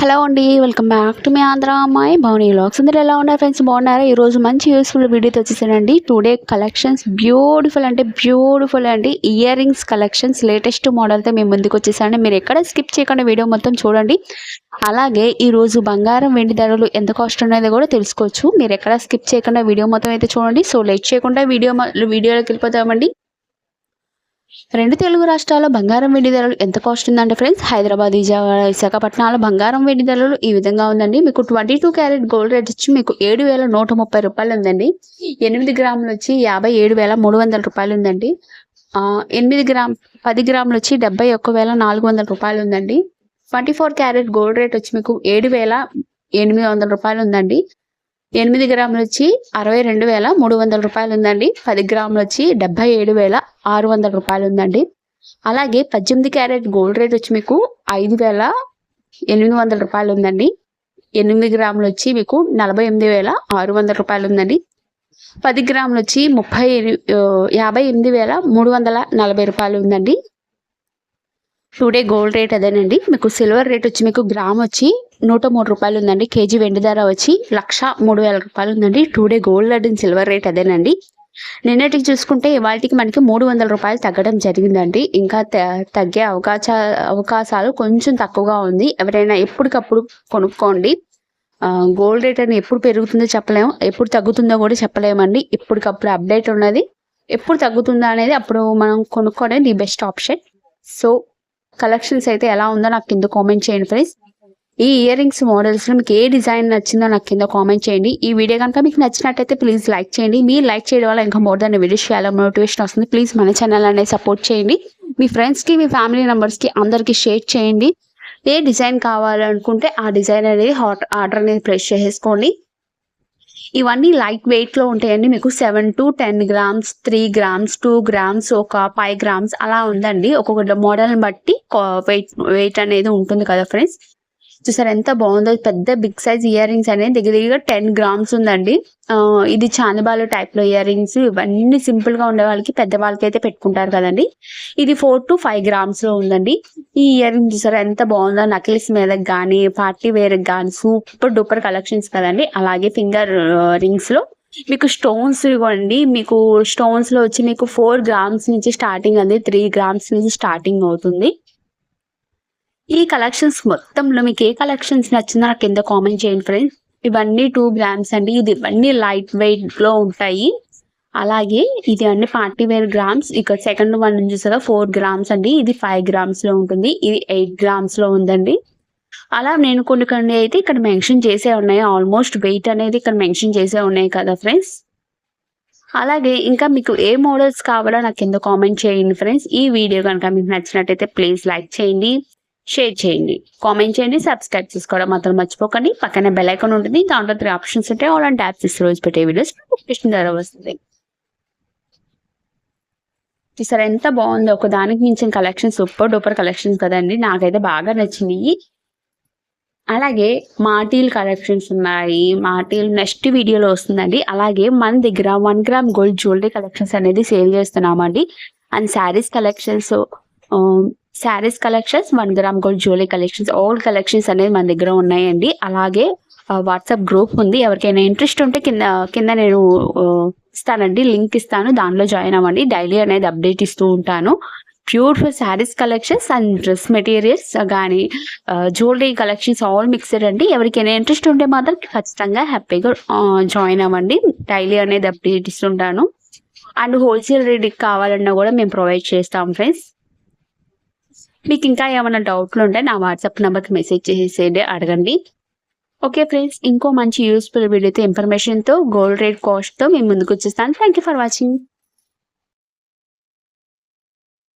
Hello అండి, welcome back to me Andhra అమ్మాయి Bhavani vlogs. అందరూ ఎలా ఉన్నారు ఫ్రెండ్స్? బాగున్నారా? ఈరోజు మంచి యూస్ఫుల్ వీడియోతో వచ్చేసానండి. టుడే కలెక్షన్స్ బ్యూటిఫుల్ అండి ఇయర్ రింగ్స్ కలెక్షన్స్ లేటెస్ట్ మోడల్తో మేము ముందుకు వచ్చేసానండి. మీరు ఎక్కడ స్కిప్ చేయకుండా వీడియో మొత్తం చూడండి. అలాగే ఈరోజు బంగారం వెండి ధరలు ఎంత కాస్ట్ ఉన్నదో కూడా తెలుసుకోవచ్చు. మీరు ఎక్కడ స్కిప్ చేయకుండా వీడియో మొత్తం అయితే చూడండి. సో లేట్ చేయకుండా వీడియోలోకి వెళ్ళిపోతామండి. రెండు తెలుగు రాష్ట్రాల్లో బంగారం వెండి ధరలు ఎంత కాస్ట్ ఉందంటే ఫ్రెండ్స్, హైదరాబాద్, విశాఖపట్నాల బంగారం వెండి ధరలు ఈ విధంగా ఉందండి. మీకు 22 క్యారెట్ గోల్డ్ రేట్ వచ్చి మీకు 7,130 రూపాయలు ఉందండి. 8 గ్రాములు వచ్చి 57,300 రూపాయలు ఉందండి. 10 గ్రాములు వచ్చి 71,400 రూపాయలు ఉందండి. 24 క్యారెట్ గోల్డ్ రేట్ వచ్చి మీకు 7,800 రూపాయలు ఉందండి. 8 గ్రాములు వచ్చి 62,300 రూపాయలు ఉందండి. 10 గ్రాములు వచ్చి 77,600 రూపాయలు ఉందండి. అలాగే 18 క్యారెట్ గోల్డ్ రేట్ వచ్చి మీకు 5,800 రూపాయలు ఉందండి. 8 గ్రాములు వచ్చి మీకు 48,600 రూపాయలు ఉందండి. 10 గ్రాములు వచ్చి 58,340 రూపాయలు ఉందండి. టుడే గోల్డ్ రేట్ అదేనండి. మీకు సిల్వర్ రేట్ వచ్చి మీకు గ్రామ్ వచ్చి 103 రూపాయలు ఉందండి. కేజీ వెండి ధర వచ్చి 1,03,000 రూపాయలు ఉందండి. Today gold and silver rate అదేనండి. నిన్నటికి చూసుకుంటే ఇవాళకి మనకి 300 రూపాయలు తగ్గడం జరిగిందండి. ఇంకా తగ్గే అవకాశాలు కొంచెం తక్కువగా ఉంది. ఎవరైనా ఎప్పటికప్పుడు కొనుక్కోండి. గోల్డ్ రేట్ అని ఎప్పుడు పెరుగుతుందో చెప్పలేము, ఎప్పుడు తగ్గుతుందో కూడా చెప్పలేమండి. ఎప్పటికప్పుడు అప్డేట్ ఉన్నది. ఎప్పుడు తగ్గుతుందో అనేది అప్పుడు మనం కొనుక్కోవడం the best option. So collections అయితే ఎలా ఉందో నాకు కింద కామెంట్ చేయండి ఫ్రెండ్స్. ఈ ఇయర్ రింగ్స్ మోడల్స్లో మీకు ఏ డిజైన్ నచ్చిందో నాకు కింద కామెంట్ చేయండి. ఈ వీడియో కనుక మీకు నచ్చినట్టయితే ప్లీజ్ లైక్ చేయండి. మీరు లైక్ చేయడం వల్ల ఇంకా మోర్ దాన్ వీడియోస్ చేయాలని మోటివేషన్ వస్తుంది. ప్లీజ్ మన ఛానల్ అనేది సపోర్ట్ చేయండి. మీ ఫ్రెండ్స్కి, మీ ఫ్యామిలీ మెంబర్స్కి అందరికీ షేర్ చేయండి. ఏ డిజైన్ కావాలనుకుంటే ఆ డిజైన్ అనేది ఆర్డర్ అనేది ప్లేస్ చేసుకోండి. ఇవన్నీ లైట్ వెయిట్లో ఉంటాయండి. మీకు 7 to 10 గ్రామ్స్, 3 గ్రామ్స్, 2 గ్రామ్స్, ఒక 5 గ్రామ్స్ అలా ఉందండి. ఒక్కొక్క మోడల్ని బట్టి వెయిట్ అనేది ఉంటుంది కదా ఫ్రెండ్స్. చూసారు ఎంత బాగుందో. పెద్ద బిగ్ సైజ్ ఇయర్ రింగ్స్ అనేది దగ్గర 10 గ్రామ్స్ ఉందండి. ఇది చాందబాలు టైప్లో ఇయర్ రింగ్స్. ఇవన్నీ సింపుల్గా ఉండే వాళ్ళకి, పెద్ద వాళ్ళకి అయితే పెట్టుకుంటారు కదండి. ఇది 4 to 5 గ్రామ్స్లో ఉందండి. ఈ ఇయర్ రింగ్ చూసారా ఎంత బాగుందో. నకిల్స్ మీదకి కానీ, పార్టీ వేర్కి కానీ సూపర్ డూపర్ కలెక్షన్స్ కదండి. అలాగే ఫింగర్ రింగ్స్లో మీకు స్టోన్స్ ఇవ్వండి. మీకు స్టోన్స్లో వచ్చి మీకు 4 గ్రామ్స్ నుంచి స్టార్టింగ్ అండి. 3 గ్రామ్స్ నుంచి స్టార్టింగ్ అవుతుంది. ఈ కలెక్షన్స్ మొత్తంలో మీకు ఏ కలెక్షన్స్ నచ్చిందో నాకు కింద కామెంట్ చేయండి ఫ్రెండ్స్. ఇవన్నీ 2 గ్రామ్స్ అండి. ఇవన్నీ లైట్ వెయిట్ లో ఉంటాయి. అలాగే ఇది అన్ని పార్టీ వేర్ గ్రామ్స్. ఇక్కడ సెకండ్ వన్ చూసారా 4 గ్రామ్స్ అండి. ఇది 5 గ్రామ్స్ లో ఉంటుంది. ఇది 8 గ్రామ్స్ లో ఉందండి. అలా నేను కొన్ని అయితే ఇక్కడ మెన్షన్ చేసే ఉన్నాయి. ఆల్మోస్ట్ వెయిట్ అనేది ఇక్కడ మెన్షన్ చేసే ఉన్నాయి కదా ఫ్రెండ్స్. అలాగే ఇంకా మీకు ఏ మోడల్స్ కావాలో నాకు కింద కామెంట్ చేయండి ఫ్రెండ్స్. ఈ వీడియో కనుక మీకు నచ్చినట్టయితే ప్లీజ్ లైక్ చేయండి, షేర్ చేయండి, కామెంట్ చేయండి, సబ్స్క్రైబ్ చేసుకోవడం మాత్రం మర్చిపోకండి. పక్కన బెల్ ఐకాన్ ఉంటుంది. దాంట్లో 3 ఆప్షన్స్ ఉంటాయి. ఆల్ అండ్ ట్యాప్ చేసి రోజు పెట్టే వీడియోస్ నోటిఫికేషన్ ద్వారా వస్తుంది. చూసారా ఎంత బాగుందో. ఒక దానికి మించిన కలెక్షన్, సూపర్ డూపర్ కలెక్షన్స్ కదండి. నాకైతే బాగా నచ్చినాయి. అలాగే మాటీల్ కలెక్షన్స్ ఉన్నాయి. మాటీల్ నెక్స్ట్ వీడియోలో వస్తుందండి. అలాగే మన దగ్గర 1 గ్రామ్ గోల్డ్ జ్యువెలరీ కలెక్షన్స్ అనేది సేల్ చేస్తున్నామండి. And saris collections 1 gram gold jewellery collections, all collections అనేది మన దగ్గర ఉన్నాయండి. అలాగే వాట్సాప్ గ్రూప్ ఉంది. ఎవరికైనా ఇంట్రెస్ట్ ఉంటే కింద నేను ఇస్తానండి, లింక్ ఇస్తాను. దానిలో జాయిన్ అవ్వండి. డైలీ అనేది అప్డేట్ ఇస్తూ ఉంటాను. Beautiful saris collections and dress materials కానీ జ్యువెలరీ కలెక్షన్స్ ఆల్ మిక్స్డ్ అండి. ఎవరికైనా ఇంట్రెస్ట్ ఉంటే మాత్రం ఖచ్చితంగా హ్యాపీగా జాయిన్ అవ్వండి. డైలీ అనేది అప్డేట్ ఇస్తుంటాను. అండ్ హోల్సేల్ రేట్కి కావాలన్నా కూడా మేము ప్రొవైడ్ చేస్తాం ఫ్రెండ్స్. మీకు ఇంకా ఏమైనా డౌట్లు ఉంటే నా వాట్సాప్ నెంబర్కి మెసేజ్ చేసేది అడగండి. ఓకే ఫ్రెండ్స్, ఇంకో మంచి యూస్ఫుల్ వీడియోతో, ఇన్ఫర్మేషన్తో, గోల్డ్ రేట్ కాస్ట్తో మేము ముందుకు వచ్చేస్తాను. Thank you for watching.